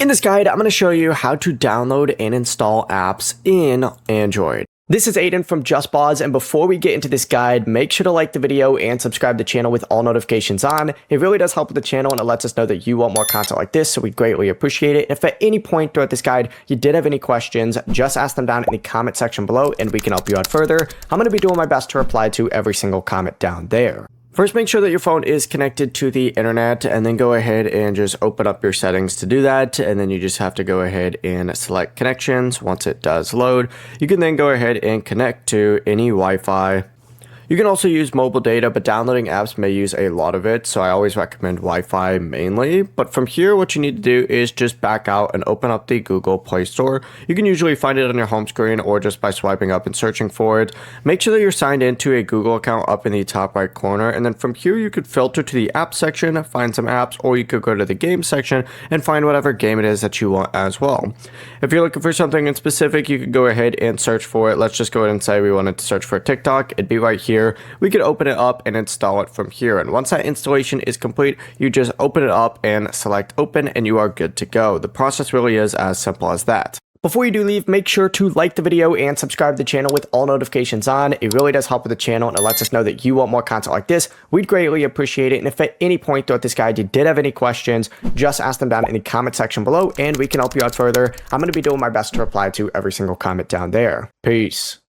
In this guide, I'm going to show you how to download and install apps in Android. This is Aiden from JustBoz, and before we get into this guide, make sure to like the video and subscribe to the channel with all notifications on. It really does help with the channel, and it lets us know that you want more content like this, so we greatly appreciate it. If at any point throughout this guide you did have any questions, just ask them down in the comment section below, and we can help you out further. I'm going to be doing my best to reply to every single comment down there. First, make sure that your phone is connected to the internet, and then go ahead and just open up your settings to do that. And then you just have to go ahead and select connections. Once it does load, you can then go ahead and connect to any Wi-Fi. You can also use mobile data, but downloading apps may use a lot of it, so I always recommend Wi-Fi mainly. But from here, what you need to do is just back out and open up the Google Play Store. You can usually find it on your home screen or just by swiping up and searching for it. Make sure that you're signed into a Google account up in the top right corner, and then from here you could filter to the app section, find some apps, or you could go to the game section and find whatever game it is that you want as well. If you're looking for something in specific, you could go ahead and search for it. Let's just go ahead and say we wanted to search for TikTok. It'd be right here. We could open it up and install it from here, and once that installation is complete, you just open it up and select open, and you are good to go. The process really is as simple as that. Before you do leave, make sure to like the video and subscribe to the channel with all notifications on. It really does help with the channel, and it lets us know that you want more content like this. We'd greatly appreciate it. And if at any point throughout this guide you did have any questions, just ask them down in the comment section below, and we can help you out further. I'm going to be doing my best to reply to every single comment down there. Peace.